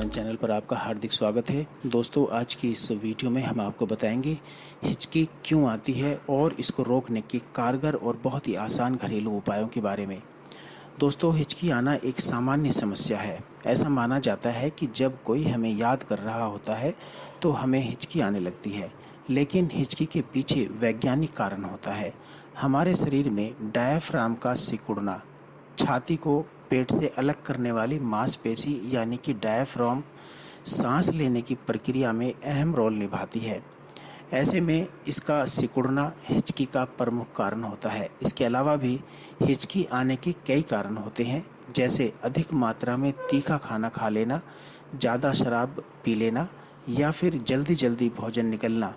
ज्ञान चैनल पर आपका हार्दिक स्वागत है। दोस्तों, आज की इस वीडियो में हम आपको बताएंगे हिचकी क्यों आती है और इसको रोकने के कारगर और बहुत ही आसान घरेलू उपायों के बारे में। दोस्तों, हिचकी आना एक सामान्य समस्या है। ऐसा माना जाता है कि जब कोई हमें याद कर रहा होता है तो हमें हिचकी आने लगती है, लेकिन हिचकी के पीछे वैज्ञानिक कारण होता है। हमारे शरीर में डायाफ्राम का सिकुड़ना, छाती को पेट से अलग करने वाली मांसपेशी यानी कि डायाफ्राम सांस लेने की प्रक्रिया में अहम रोल निभाती है। ऐसे में इसका सिकुड़ना हिचकी का प्रमुख कारण होता है। इसके अलावा भी हिचकी आने के कई कारण होते हैं, जैसे अधिक मात्रा में तीखा खाना खा लेना, ज़्यादा शराब पी लेना या फिर जल्दी जल्दी भोजन निकलना।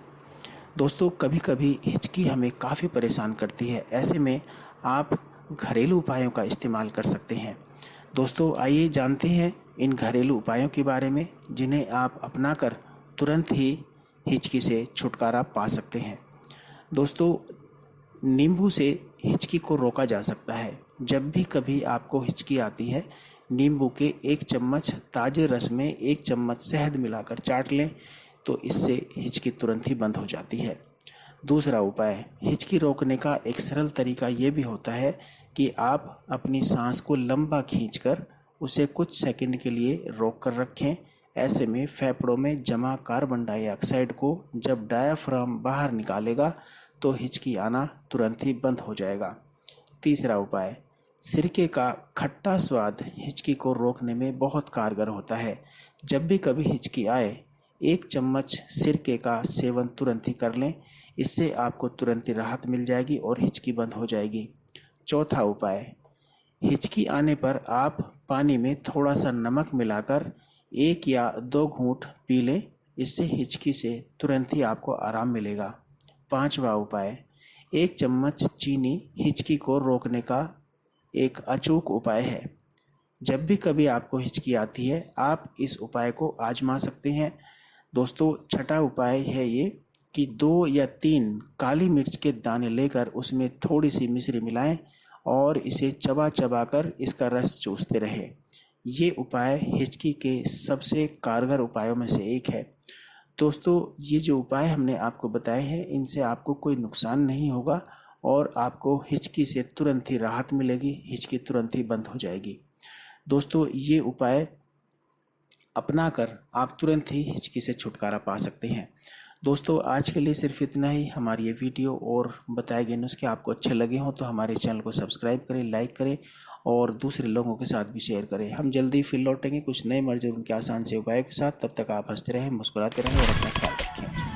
दोस्तों, कभी कभी हिचकी हमें काफ़ी परेशान करती है। ऐसे में आप घरेलू उपायों का इस्तेमाल कर सकते हैं। दोस्तों, आइए जानते हैं इन घरेलू उपायों के बारे में, जिन्हें आप अपनाकर तुरंत ही हिचकी से छुटकारा पा सकते हैं। दोस्तों, नींबू से हिचकी को रोका जा सकता है। जब भी कभी आपको हिचकी आती है, नींबू के 1 चम्मच ताज़े रस में 1 चम्मच शहद मिलाकर चाट लें, तो इससे हिचकी तुरंत ही बंद हो जाती है। दूसरा उपाय, हिचकी रोकने का एक सरल तरीका ये भी होता है कि आप अपनी सांस को लंबा खींचकर उसे कुछ सेकंड के लिए रोक कर रखें। ऐसे में फेफड़ों में जमा कार्बन डाइऑक्साइड को जब डायाफ्राम बाहर निकालेगा तो हिचकी आना तुरंत ही बंद हो जाएगा। तीसरा उपाय, सिरके का खट्टा स्वाद हिचकी को रोकने में बहुत कारगर होता है। जब भी कभी हिचकी आए, 1 चम्मच सिरके का सेवन तुरंत ही कर लें। इससे आपको तुरंत ही राहत मिल जाएगी और हिचकी बंद हो जाएगी। चौथा उपाय, हिचकी आने पर आप पानी में थोड़ा सा नमक मिलाकर 1 या 2 घूंट पी लें। इससे हिचकी से तुरंत ही आपको आराम मिलेगा। पांचवा उपाय, 1 चम्मच चीनी हिचकी को रोकने का एक अचूक उपाय है। जब भी कभी आपको हिचकी आती है, आप इस उपाय को आजमा सकते हैं। दोस्तों, छठा उपाय है ये कि 2 या 3 काली मिर्च के दाने लेकर उसमें थोड़ी सी मिश्री मिलाएं और इसे चबा चबा कर इसका रस चूसते रहें। ये उपाय हिचकी के सबसे कारगर उपायों में से एक है। दोस्तों, ये जो उपाय हमने आपको बताए हैं, इनसे आपको कोई नुकसान नहीं होगा और आपको हिचकी से तुरंत ही राहत मिलेगी। हिचकी तुरंत ही बंद हो जाएगी। दोस्तों, ये उपाय अपनाकर आप तुरंत ही हिचकी से छुटकारा पा सकते हैं। दोस्तों, आज के लिए सिर्फ इतना ही। हमारी ये वीडियो और बताए गए नुस्खे आपको अच्छे लगे हों तो हमारे चैनल को सब्सक्राइब करें, लाइक करें और दूसरे लोगों के साथ भी शेयर करें। हम जल्दी फिर लौटेंगे कुछ नए मर्ज और उनके आसान से उपायों के साथ। तब तक आप हंसते रहें, मुस्कुराते रहें और अपना ख्याल रखें।